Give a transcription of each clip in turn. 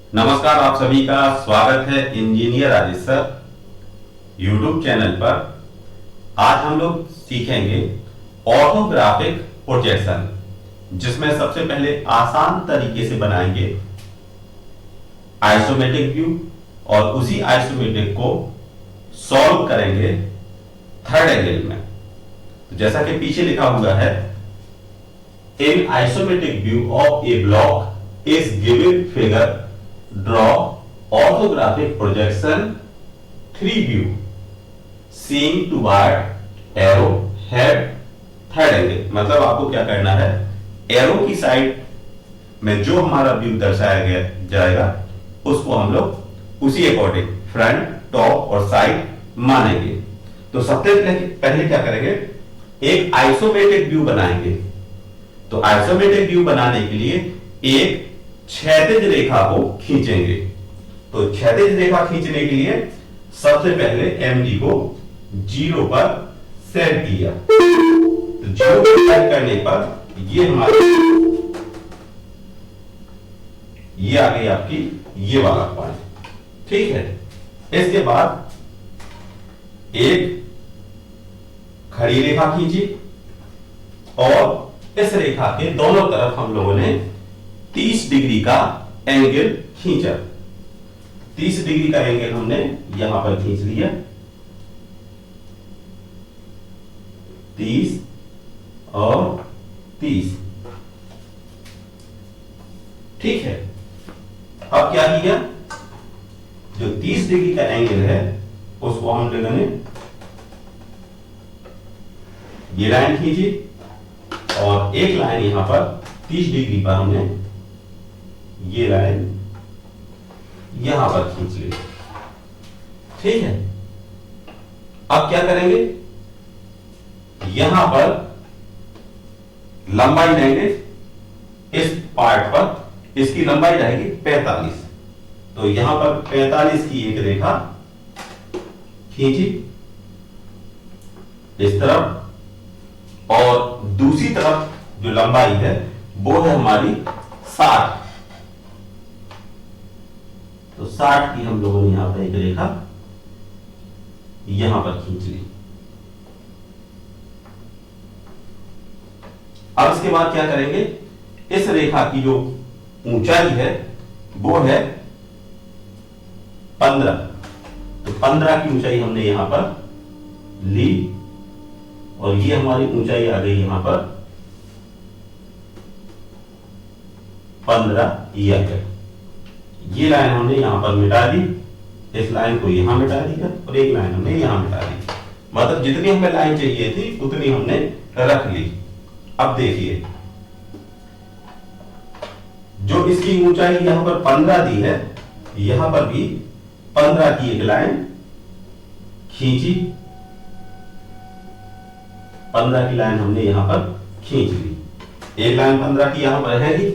नमस्कार, आप सभी का स्वागत है engineer Rajesh sir YouTube channel पर। आज हम लोग सीखेंगे ऑर्थोग्राफिक प्रोजेक्शन, जिसमें सबसे पहले आसान तरीके से बनाएंगे आइसोमेट्रिक व्यू और उसी आइसोमेट्रिक को सॉल्व करेंगे थर्ड एंगल में। तो जैसा कि पीछे लिखा हुआ है, in isometric view of a block is given figure draw orthographic projection 3 view seeing toward arrow head third angle. मतलब आपको क्या करना है, एरो की साइड में जो हमारा व्यू दर्शाया गया जाएगा उसको हम लोग उसी अकॉर्डिंग फ्रंट, टॉप और साइड मानेंगे। तो सबसे पहले क्या करेंगे, एक आइसोमेट्रिक व्यू बनाएंगे। तो आइसोमेट्रिक व्यू बनाने के लिए एक क्षैतिज रेखा को खींचेंगे। तो क्षैतिज रेखा खींचने के लिए सबसे पहले एमडी को 0 पर सेट किया। तो 0 पर सेट करने पर ये हमारी ये आ गई आपकी ये वाला पॉइंट, ठीक है। इसके बाद एक खड़ी रेखा खींची और इस रेखा के दोनों तरफ हम लोगों ने 30 डिग्री का एंगल खींचा। 30 डिग्री का एंगल हमने यहां पर खींच लिया, 30 और 30, ठीक है। अब क्या किया, जो 30 डिग्री का एंगल है उसको हम लोगों ने ये लाइन खींची और एक लाइन यहां पर 30 डिग्री पर हमने ये लाइन यहां पर खींच ली, ठीक है। अब क्या करेंगे, यहां पर लंबाई लेंगे, इस पार्ट पर इसकी लंबाई रहेगी 45। तो यहां पर 45 की एक रेखा खींची इस तरफ, और दूसरी तरफ जो लंबाई है वो है हमारी 60। तो 60 की हम लोगों ने यहां पर एक रेखा यहां पर खींच ली। अब इसके बाद क्या करेंगे, इस रेखा की जो ऊंचाई है वो है 15। तो 15 की ऊंचाई हमने यहां पर ली और ये हमारी ऊंचाई आ गई यहां पर 15 ये आ गया। ये लाइन हमने यहां पर मिटा दी, इस लाइन को यहां मिटा दिया और एक लाइन हमने यहां मिटा दी। मतलब जितनी हमें लाइन चाहिए थी उतनी हमने रख ली। अब देखिए, जो इसकी ऊंचाई यहां पर 15 दी है, यहां पर भी 15 की एक लाइन खींची, 15 की लाइन हमने यहां पर खींच ली। एक लाइन 15 की यहां पर रहेगी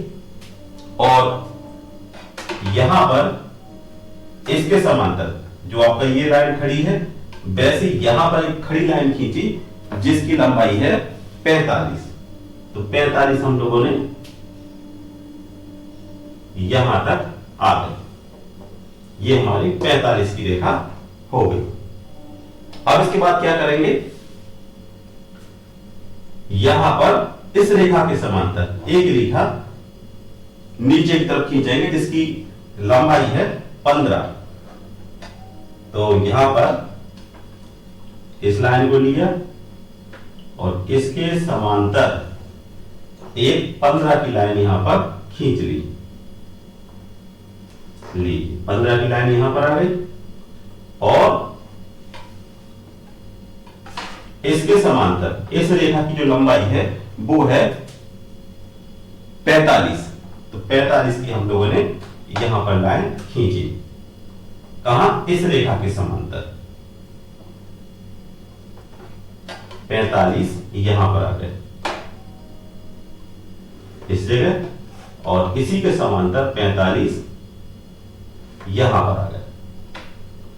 और यहां पर इसके समांतर जो आपका ये लाइन खड़ी है, वैसे यहां पर एक खड़ी लाइन खींची जिसकी लंबाई है 45। तो 45 हम लोगों ने यहां तक आ गए। ये हमारी 45 की रेखा हो गई। अब इसके बाद क्या करेंगे, यहां पर इस रेखा के समांतर एक रेखा नीचे की तरफ खींचेंगे जिसकी लंबाई है 15। तो यहां पर इस लाइन को लिया और इसके समांतर एक 15 की लाइन यहां पर खींच ली। 15 की लाइन यहां पर आ गई और इसके समांतर इस रेखा की जो लंबाई है वो है 45। तो 45 की हम लोगों ने यहां पर लाइन खींची, कहां, इस रेखा के समांतर 45 यहां पर आ गए इस जगह, और इसी के समांतर 45 यहां पर आ गए।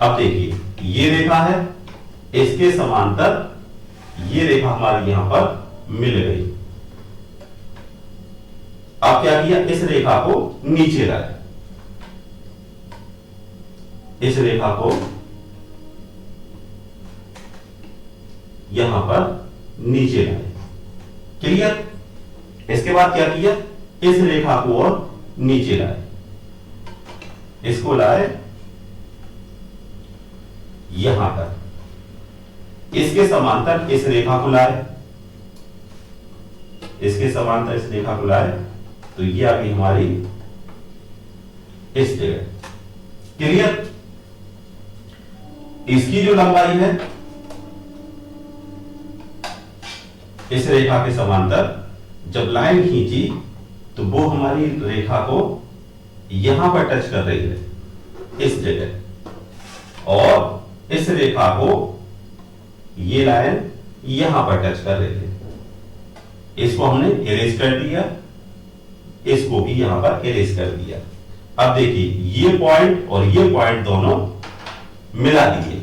अब देखिए, ये रेखा है, इसके समांतर ये रेखा हमारी यहां पर मिल गई। अब क्या किया, इस रेखा को नीचे लाया इस रेखा को यहां पर नीचे लाए। क्लियर? इसके बाद क्या किया, इस रेखा को और नीचे लाए, इसको लाए यहां पर, इसके समांतर इस रेखा को लाए, इसके समांतर इस रेखा को लाए, तो ये आ गई हमारी इस जगह। क्लियर? इसकी जो लंबाई है इस रेखा के समांतर जब लाइन खींची तो वो हमारी रेखा को यहां पर टच कर रही है, इस जगह, और इस रेखा को ये लाइन यहां पर टच कर रही है। इसको हमने इरेज कर दिया, इसको भी यहां पर इरेज कर दिया। अब देखिए, ये पॉइंट और ये पॉइंट दोनों मिला दिए,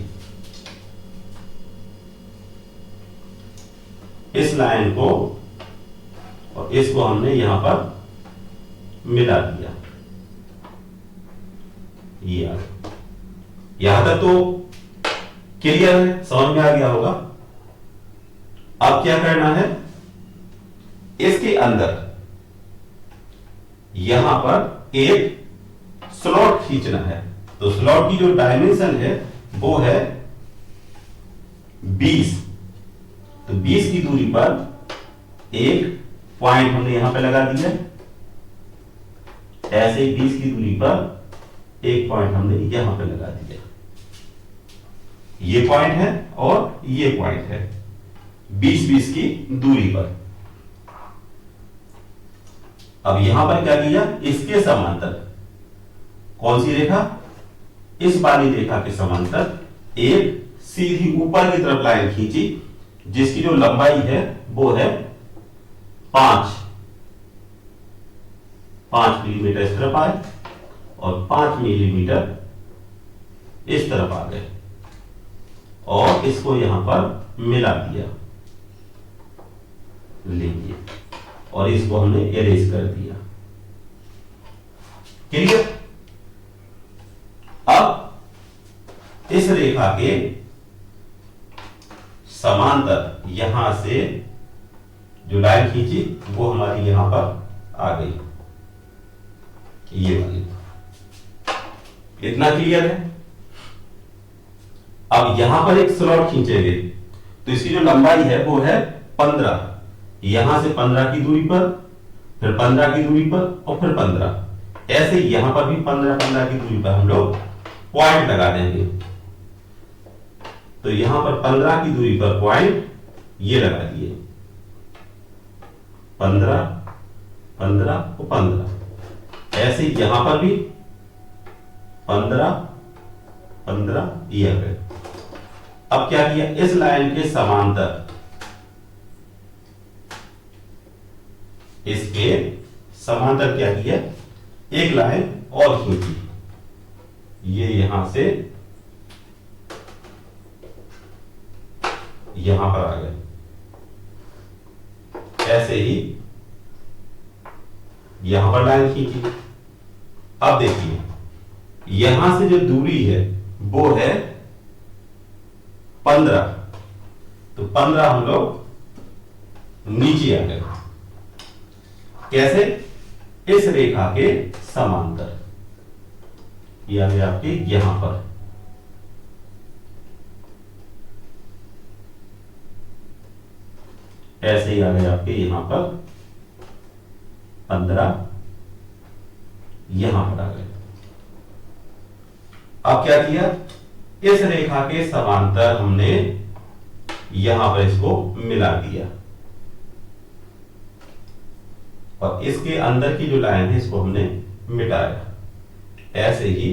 इस लाइन को और इसको हमने यहां पर मिला दिया। ये आ गया। यहां तक तो क्लियर है, समझ में आ गया होगा। अब क्या करना है, इसके अंदर यहां पर एक स्लॉट खींचना है। तो स्लॉट की जो डायमेंशन है वो है 20। तो 20 की दूरी पर एक पॉइंट हमने यहां पे लगा दिया, ऐसे ही 20 की दूरी पर एक पॉइंट हमने यहां पे लगा दिया। ये पॉइंट है और ये पॉइंट है 20-20 की दूरी पर। अब यहां पर क्या किया, इसके समांतर कौन सी रेखा, इस वाली रेखा के समांतर एक सीधी ऊपर की तरफ लाइन खींची, जिसकी जो लंबाई है वो है 5 मिलीमीटर इस तरफ आए और 5 मिलीमीटर इस तरफ आ गए, और इसको यहां पर मिला दिया, लीजिए, और इसको हमने इरेज कर दिया। क्लियर? अब इस रेखा के समांतर यहां से जो लाइन खींची वो हमारी यहां पर आ गई, ये वाली। इतना क्लियर है? अब यहां पर एक स्लॉट खींचेंगे, तो इसकी जो लंबाई है वो है 15। यहां से 15 की दूरी पर, फिर 15 की दूरी पर, और फिर 15। ऐसे यहां पर भी 15 की दूरी पर हम लोग पॉइंट लगा देंगे। तो यहां पर 15 की दूरी पर पॉइंट ये लगा दिए, 15, 15 और 15। ऐसे यहां पर भी 15, 15 ये आ गए। अब क्या किया, इस लाइन के समांतर, इसके समांतर क्या किया, एक लाइन और खींची, ये यहां से यहां पर आ गए, ऐसे ही यहां पर लाइन खींची। अब देखिए, यहां से जो दूरी है वो है 15, तो 15 हम लोग नीचे आ गए। कैसे, इस रेखा के समांतर, ये आ गया आपके यहां पर, ऐसे ही आ गए आपके यहां पर 15, यहां पर आ गए। अब क्या किया, इस रेखा के समांतर हमने यहां पर इसको मिला दिया, और इसके अंदर की जो लाइन है इसको हमने मिटाया, ऐसे ही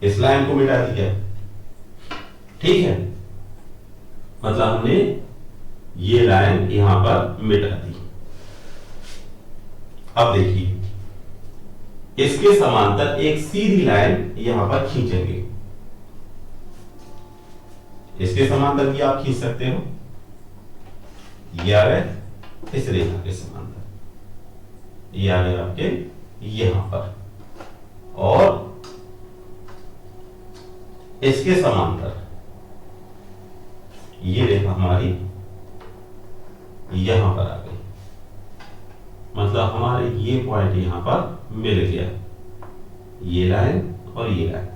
इस लाइन को मिटा दिया। ठीक है, मतलब हमने ये लाइन यहां पर मिटा दी। अब देखिए, इसके समांतर एक सीधी लाइन यहां पर खींचेंगे, इसके समांतर भी आप खींच सकते हो, ये आ गए इस रेखा के समांतर, ये आ गए आपके यहां पर, और इसके समांतर ये रेखा हमारी यहां पर आ गई, मतलब हमारे ये पॉइंट यहां पर मिल गया, ये लाइन और ये लाइन।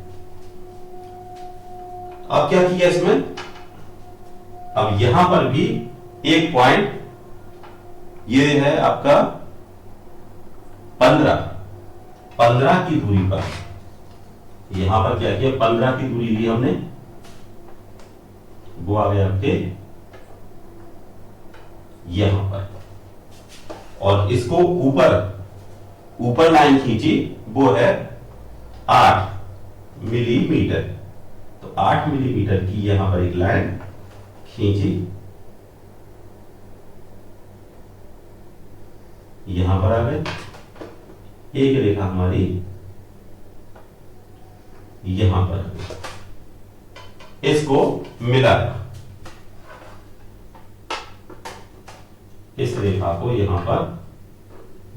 अब क्या किया इसमें, अब यहां पर भी एक पॉइंट, ये है आपका 15 की दूरी पर, यहां पर क्या किया, 15 की दूरी ली हमने, वो आ गया आपके यहां पर, और इसको ऊपर लाइन खींची, वो है 8 मिलीमीटर। तो 8 मिलीमीटर की यहां पर एक लाइन खींची, यहां पर आ गए, एक रेखा हमारी यहां पर आ गई, इसको मिलाया, इस रेखा को यहां पर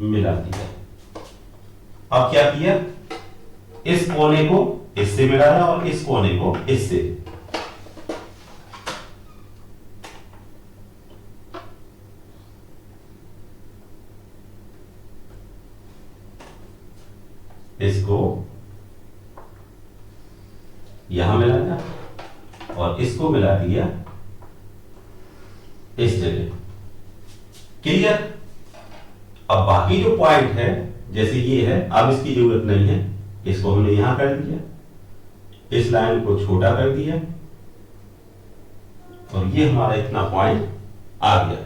मिला दिया। अब क्या किया, इस कोने को इससे मिलाया और इस कोने को इससे, इसको यहां मिलाया और इसको मिला दिया इस जगह। क्लियर। अब बाकी जो पॉइंट है, जैसे ये है, अब इसकी जरूरत नहीं है, इसको हमने यहां कर दिया, इस लाइन को छोटा कर दिया, और ये हमारा इतना पॉइंट आ गया।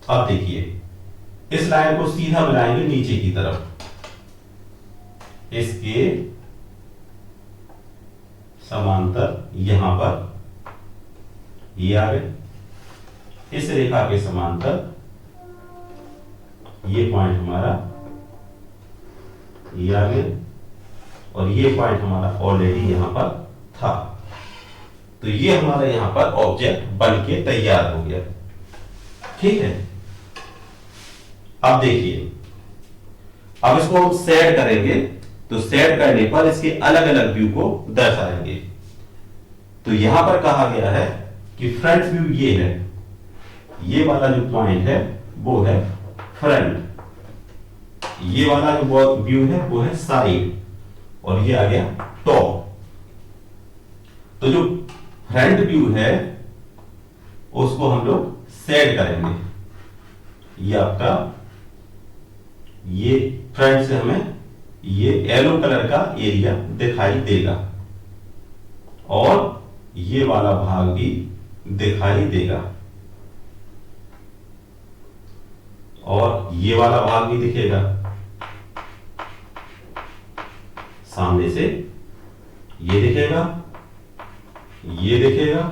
अब देखिए, इस लाइन को सीधा मिलाएंगे नीचे की तरफ, इसके समांतर यहां पर ये आ गए, इस रेखा के समांतर ये पॉइंट हमारा ये आ गया, और ये पॉइंट हमारा ऑलरेडी यहां पर था। तो ये हमारा यहां पर ऑब्जेक्ट बन के तैयार हो गया। ठीक है। अब देखिए, अब इसको हम सेट करेंगे, तो सेट करने पर इसके अलग अलग व्यू को दर्शाएंगे। तो यहां पर कहा गया है कि फ्रंट व्यू ये है, ये वाला जो पॉइंट है वो है फ्रंट, ये वाला जो व्यू है वो है साइड, और ये आ गया टॉप। तो जो फ्रंट व्यू है उसको हम लोग सेट करेंगे, ये आपका, ये फ्रंट से हमें ये येलो कलर का एरिया दिखाई देगा, और ये वाला भाग भी दिखाई देगा, और ये वाला भाग भी दिखेगा, सामने से ये दिखेगा, ये दिखेगा,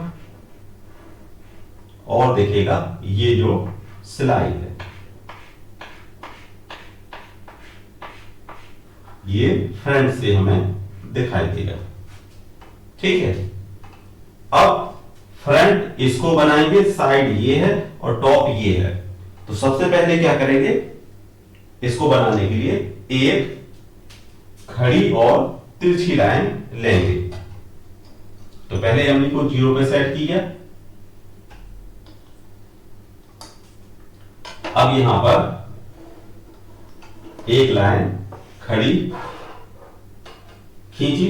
और दिखेगा ये जो सिलाई है, ये फ्रंट से हमें दिखाई देगा। ठीक है। अब फ्रंट इसको बनाएंगे, साइड ये है और टॉप ये है। तो सबसे पहले क्या करेंगे, इसको बनाने के लिए एक खड़ी और तिरछी लाइन लेंगे। तो पहले हमने को 0 पे सेट किया, अब यहां पर एक लाइन खड़ी खींची,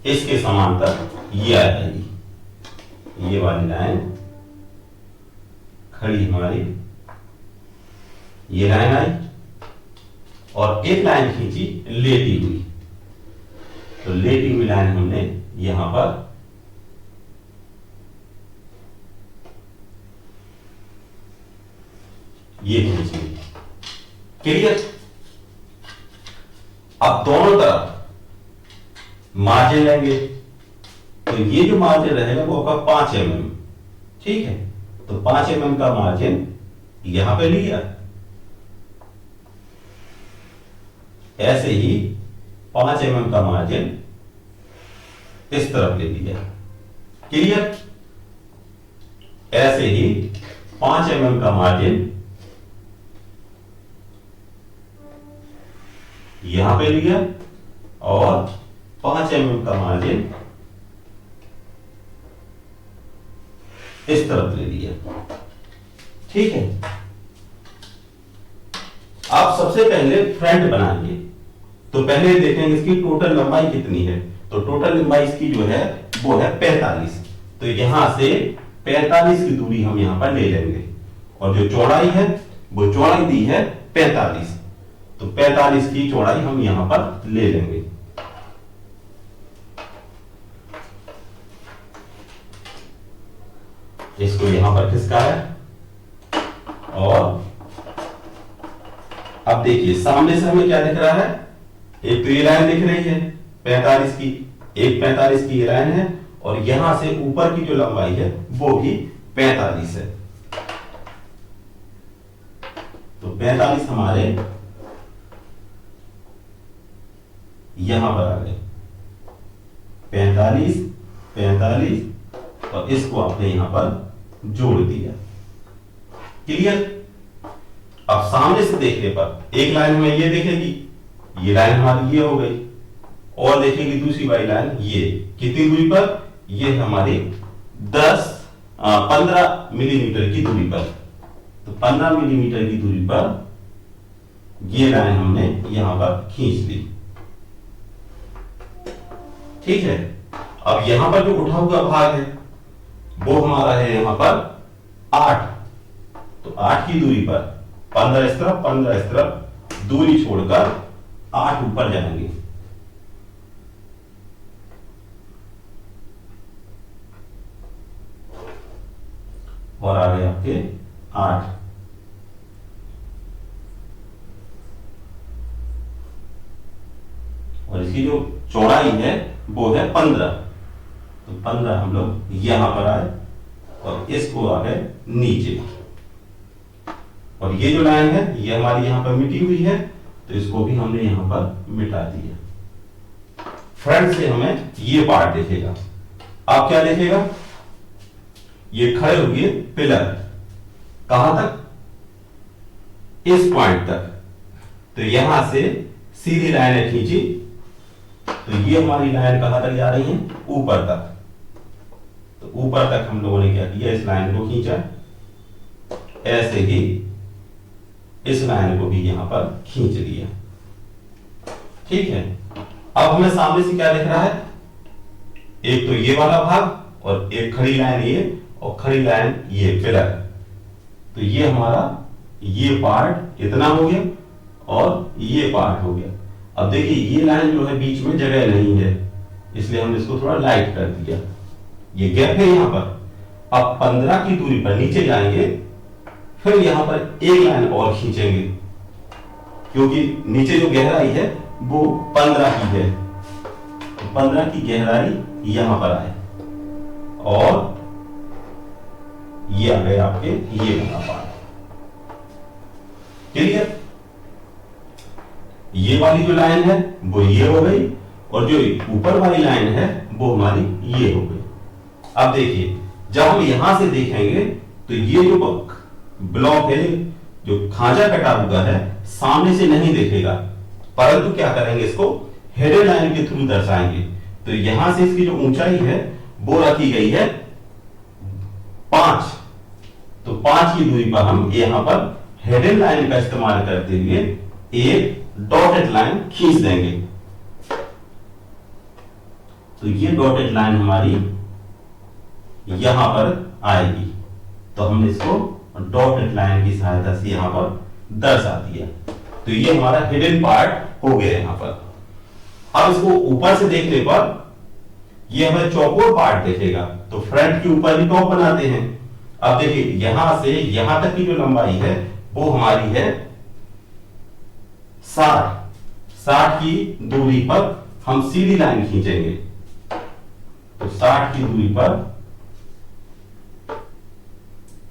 इसके समांतर ये आ जाएगी, ये वाली लाइन खड़ी हमारी, ये लाइन आई, और एक लाइन खींची लेटी हुई, तो लेटी हुई लाइन हमने यहां पर ये खींची। क्लियर। अब दोनों तरफ मार्जिन लेंगे, तो ये जो मार्जिन रहेगा वो आपका 5 mm। ठीक है। तो 5 mm का मार्जिन यहां पे लिया, ऐसे ही 5 mm का मार्जिन इस तरफ ले लिया। क्लियर। ऐसे ही 5 mm का मार्जिन यहां पे लिया और 5 mm का मार्जिन इस तरफ ले लिया। ठीक है, आप सबसे पहले फ्रंट बनाएंगे तो पहले देखेंगे इसकी टोटल लंबाई कितनी है। तो टोटल लंबाई इसकी जो है वो है 45। तो यहां से 45 की दूरी हम यहां पर ले लेंगे और जो चौड़ाई है वो चौड़ाई दी है 45। तो 45 की चौड़ाई हम यहां पर ले लेंगे। इसको यहां पर खिसका है और अब देखिए सामने से हमें क्या दिख रहा है, एक तो ये लाइन दिख रही है 45 की, एक 45 की ये लाइन है और यहां से ऊपर की जो लंबाई है वो भी 45 है। तो 45 हमारे यहां पर आ गए, 45 45 और इसको आपने यहां पर जोड़ दिया। क्लियर। अब सामने से देखने पर एक लाइन में ये देखेगी, ये लाइन हमारी ये हो गई और देखेंगे दूसरी वाली लाइन ये कितनी दूरी पर, ये हमारी 15 मिलीमीटर की दूरी पर। तो 15 मिलीमीटर की दूरी पर ये लाइन हमने यहां पर खींच ली। ठीक है, अब यहां पर जो उठा हुआ भाग है वो हमारा है यहां पर 8। तो 8 की दूरी पर 15 इस तरफ 15 इस तरफ दूरी छोड़कर 8 ऊपर जाएंगे। और आ गए आपके 8। और इसकी जो चौड़ाई है वो है 15। तो 15 हम लोग यहां पर आए और इसको आ गए नीचे। और ये जो लाइन है ये हमारी यहां पर मिटी हुई है तो इसको भी हमने यहां पर मिटा दिया। फ्रंट से हमें ये पार्ट दिखेगा। आप क्या देखेगा, ये खड़े हुए पिलर कहां तक, इस पॉइंट तक। तो यहां से सीधी लाइनें खींची तो ये हमारी लाइन कहां तक जा रही है, ऊपर तक। तो ऊपर तक हम लोगों ने क्या किया, इस लाइन को खींचा, ऐसे ही इस लाइन को भी यहां पर खींच लिया। ठीक है, अब हमें सामने से क्या दिख रहा है, एक तो ये वाला भाग और एक खड़ी लाइन ये और खड़ी लाइन ये पिलर। तो ये हमारा ये पार्ट इतना हो गया और ये पार्ट हो गया। अब देखिए ये लाइन जो है बीच में जगह नहीं है इसलिए हमने इसको थोड़ा लाइट कर दिया, ये गैप है यहां पर। अब 15 की दूरी पर नीचे जाएंगे, फिर यहां पर एक लाइन और खींचेंगे क्योंकि नीचे जो गहराई है वो 15 की है। तो 15 की गहराई यहां पर आए और ये आ गए आपके ये वाला पार्ट। क्लियर। ये वाली जो लाइन है वो ये हो गई और जो ऊपर वाली लाइन है वो हमारी ये हो गई। अब देखिए जब हम यहां से देखेंगे तो ये जो ब्लॉक है, जो खांचा कटा हुआ है, सामने से नहीं देखेगा, परंतु क्या करेंगे, इसको हेडेड लाइन के थ्रू दर्शाएंगे। तो यहां से इसकी जो ऊंचाई है वो रखी गई है 5। तो 5 की दूरी पर हम यहां पर हेडेड लाइन का इस्तेमाल करते हुए एक डॉटेड लाइन खींच देंगे। तो ये डॉटेड लाइन हमारी यहां पर आएगी। तो हमने इसको डॉटेड लाइन की सहायता से यहां पर दर्शा दिया। तो ये हमारा हिडन पार्ट हो गया यहां पर। अब इसको ऊपर से देखने पर ये हमें चौकोर पार्ट दिखेगा। तो फ्रंट के ऊपर ही टॉप बनाते हैं। अब देखिए यहां से यहां तक की जो लंबाई है वो हमारी है 60 की दूरी पर हम सीधी लाइन खींचेंगे। तो 60 की दूरी पर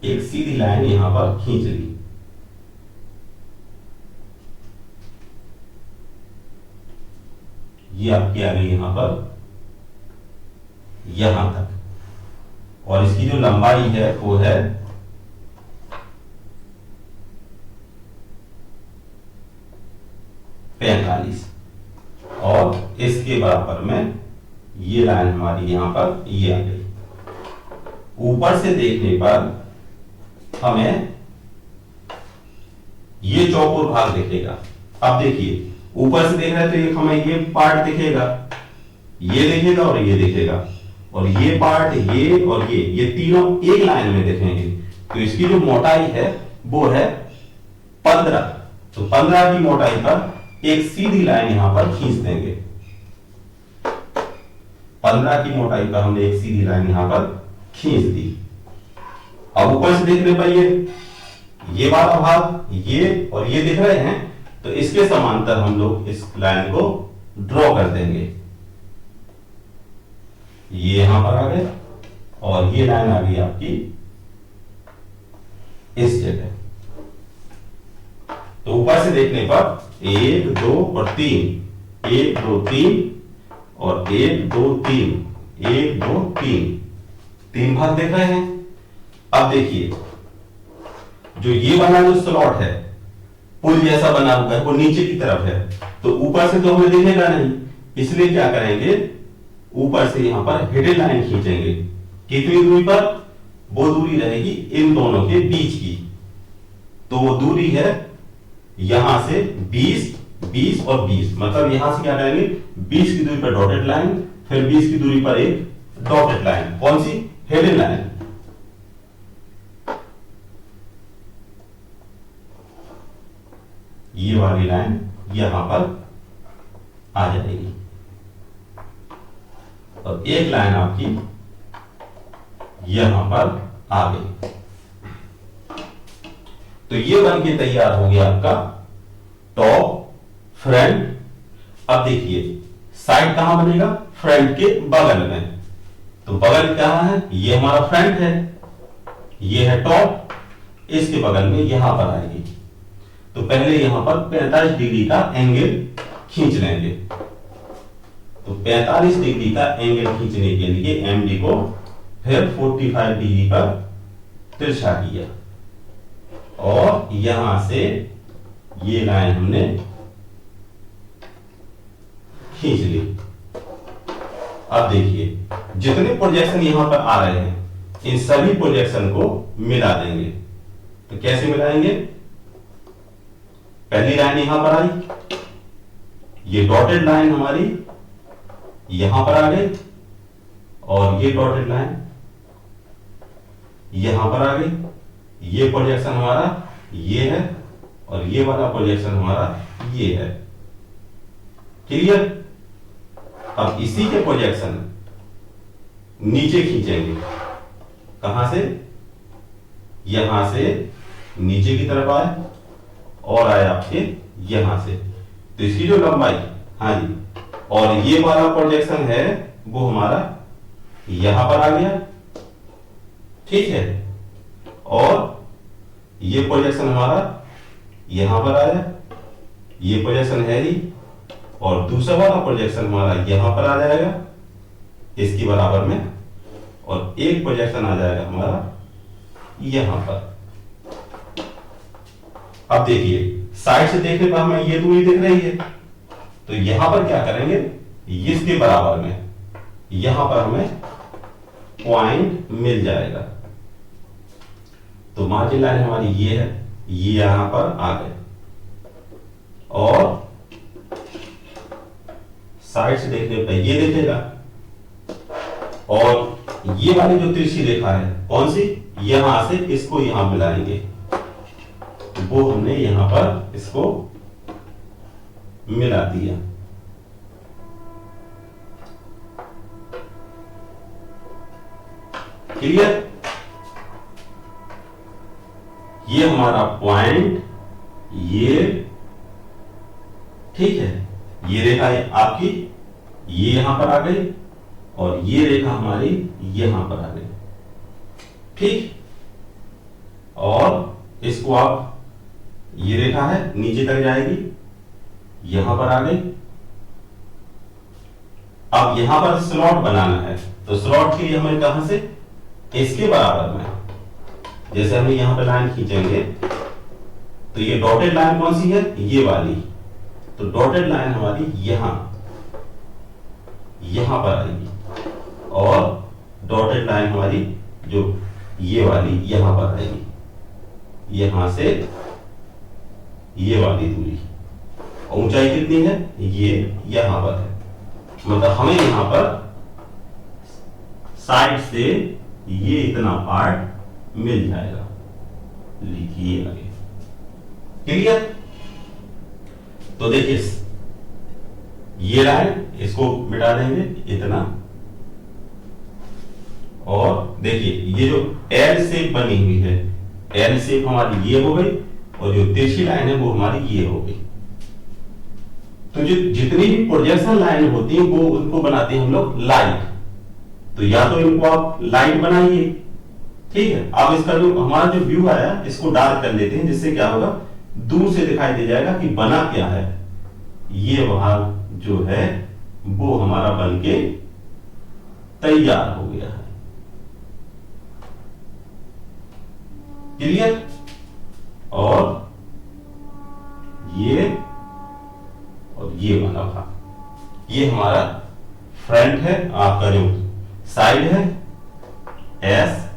एक सीधी लाइन यहां पर खींच ली। ये आपकी आ गई यहां पर यहां तक और इसकी जो लंबाई है वो है 5 45 और इसके बराबर में ये लाइन हमारी यहां पर ये आ गई। ऊपर से देखने पर हमें ये चौकोर भाग दिखेगा। अब देखिए ऊपर से देख रहे हैं तो ये हमें ये पार्ट दिखेगा, ये दिखेगा और ये दिखेगा, और ये पार्ट ये और ये तीनों एक लाइन में दिखेंगे। तो इसकी जो मोटाई है वो है 15। तो 15 की मोटाई पर एक सीधी लाइन यहां पर खींच देंगे। 15 की मोटाई पर हमने एक सीधी लाइन यहां पर खींच दी। अब ऊपर से देखने पर ये वाला भाग ये और ये दिख रहे हैं, तो इसके समांतर हम लोग इस लाइन को ड्रॉ कर देंगे। ये यहां पर आ गए और ये लाइन आ गई आपकी इस जगह। तो ऊपर से देखने पर 1 2 और 3, 1 2 3 और 1 2 3, 1 2 3, 3 भाग देख रहे हैं। अब देखिए जो ये वाला जो स्लॉट है पुल जैसा बना हुआ है वो नीचे की तरफ है, तो ऊपर से तो हमें दिखेगा नहीं, इसलिए क्या करेंगे ऊपर से यहां पर हिडन लाइन खींचेंगे। कितनी दूरी पर? वो दूरी रहेगी इन दोनों के बीच की। तो वो दूरी है यहां से 20, 20 और 20, मतलब यहां से क्या करेंगे 20 की दूरी पर डॉटेड लाइन, फिर 20 की दूरी पर एक डॉटेड लाइन। कौन सी? Hidden line. ये वाली लाइन यहां पर आ जाएगी और एक लाइन आपकी यहां पर आ गई। तो ये बन के तैयार हो गया आपका टॉप, फ्रंट। अब देखिए साइड कहां बनेगा? फ्रंट के बगल में। तो बगल कहां है? ये हमारा फ्रंट है, ये है टॉप, इसके बगल में यहां पर आएगी। तो पहले यहां पर 45 डिग्री का एंगल खींच लेंगे। तो 45 डिग्री का एंगल खींचने के लिए एमडी को फिर 45 डिग्री पर तिरछा किया और यहां से ये लाइन हमने खींच ली। अब देखिए जितने प्रोजेक्शन यहां पर आ रहे हैं इन सभी प्रोजेक्शन को मिला देंगे। तो कैसे मिलाएंगे? पहली लाइन यहां पर आई, ये डॉटेड लाइन हमारी यहां पर आ गई और ये डॉटेड लाइन यहां पर आ गई। ये प्रोजेक्शन हमारा ये है और ये वाला प्रोजेक्शन हमारा ये है। क्लियर? अब इसी के प्रोजेक्शन नीचे खींचेंगे। कहां से? यहां से नीचे की तरफ आए और आए आपके यहां से। तो इसकी जो लंबाई, हाँ जी, और ये वाला प्रोजेक्शन है वो हमारा यहां पर आ गया, ठीक है, और ये प्रोजेक्शन हमारा यहां पर आया, ये प्रोजेक्शन है ही, और दूसरा वाला प्रोजेक्शन हमारा यहां पर आ जाएगा इसकी बराबर में, और एक प्रोजेक्शन आ जाएगा हमारा यहां पर। अब देखिए साइड से देखने पर हमें ये दूरी दिख रही है, तो यहां पर क्या करेंगे इसके बराबर में यहां पर हमें पॉइंट मिल जाएगा। तो मार्जिन लाइन हमारी ये है, ये यहां पर आ गए और साइड से देखने पर ये दिखेगा, और ये वाली जो तिरछी रेखा है कौन सी? यहां से इसको यहां मिलाएंगे, वो हमने यहां पर इसको मिला दिया। क्लियर? ये हमारा पॉइंट, ये ठीक है, ये रेखा है आपकी, ये यहां पर आ गई और ये रेखा हमारी यहां पर आ गई, ठीक। और इसको आप, ये रेखा है नीचे तक जाएगी, यहां पर आ गई। अब यहां पर स्लॉट बनाना है, तो स्लॉट के लिए हमें कहां से? इसके बराबर में, जैसे हम यहां पर लाइन खींचेंगे तो ये डॉटेड लाइन कौन सी है? ये वाली, तो डॉटेड लाइन हमारी यहां पर आएगी और डॉटेड लाइन हमारी जो ये वाली यहां पर आएगी, यहां से ये वाली दूरी। और ऊंचाई कितनी है, ये यहां पर है, मतलब हमें यहां पर साइड से ये इतना पार्ट मिल जाएगा। लिखिए आगे, क्लियर। तो देखिए ये लाइन इसको मिटा देंगे इतना, और देखिए ये जो एल शेप बनी हुई है, एल शेप हमारी ये हो गई और जो तिरछी लाइन है वो हमारी ये हो गई। तो जो जितनी भी प्रोजेक्शन लाइन होती है वो उनको बनाते हैं हम लोग लाइट। तो या तो इनको आप लाइट बनाइए, ठीक है। अब इसका जो हमारा जो व्यू आया इसको डार्क कर लेते हैं, जिससे क्या होगा दूर से दिखाई दे जाएगा कि बना क्या है। ये वहां जो है वो हमारा बनके तैयार हो गया है, क्लियर। और ये बना था, ये हमारा फ्रंट है, आपका जो साइड है एस,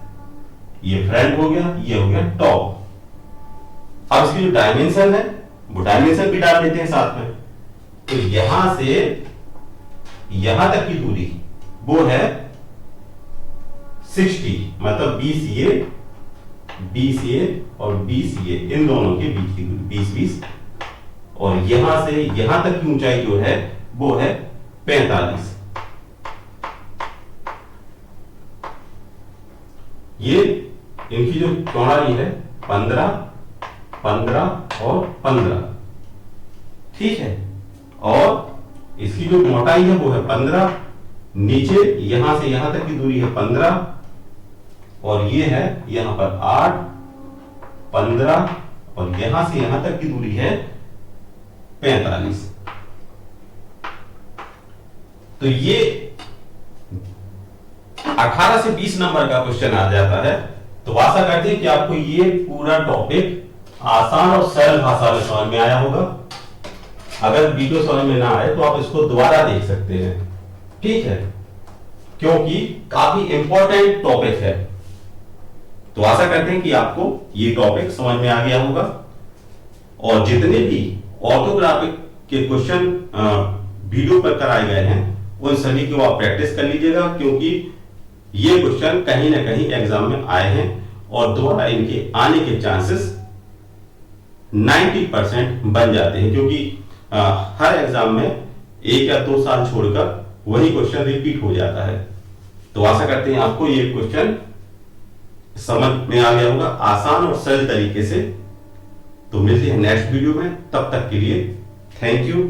ये फ्रंट हो गया, ये हो गया टॉप। अब इसकी जो डायमेंशन है वो डायमेंशन भी डाल देते हैं साथ में। तो यहां से यहां तक की दूरी वो है 60, मतलब 20 ये और 20 ये, इन दोनों के बीच की दूरी 20 और यहां से यहां तक की ऊंचाई जो है वो है 45। ये इनकी जो चौड़ाई है 15, 15 और 15, ठीक है। और इसकी जो मोटाई है वो है 15, नीचे यहां से यहां तक की दूरी है 15 और ये है यहां पर 8, 15 और यहां से यहां तक की दूरी है 45। तो ये 18 से 20 नंबर का क्वेश्चन आ जाता है। तो आशा करते हैं कि आपको ये पूरा टॉपिक आसान और सरल भाषा में समझ में आया होगा। अगर वीडियो समझ में ना आए तो आप इसको दोबारा देख सकते हैं, ठीक है, क्योंकि काफी इंपॉर्टेंट टॉपिक है। तो आशा करते हैं कि आपको ये टॉपिक समझ में आ गया होगा और जितने भी ऑर्थोग्राफिक के क्वेश्चन वीडियो पर कराए गए हैं उन सभी को आप प्रैक्टिस कर लीजिएगा, क्योंकि ये क्वेश्चन कहीं ना कहीं एग्जाम में आए हैं और दोबारा इनके आने के चांसेस 90% बन जाते हैं, क्योंकि हर एग्जाम में 1 या 2 साल छोड़कर वही क्वेश्चन रिपीट हो जाता है। तो आशा करते हैं आपको ये क्वेश्चन समझ में आ गया होगा आसान और सरल तरीके से। तो मिलते हैं नेक्स्ट वीडियो में, तब तक के लिए थैंक यू।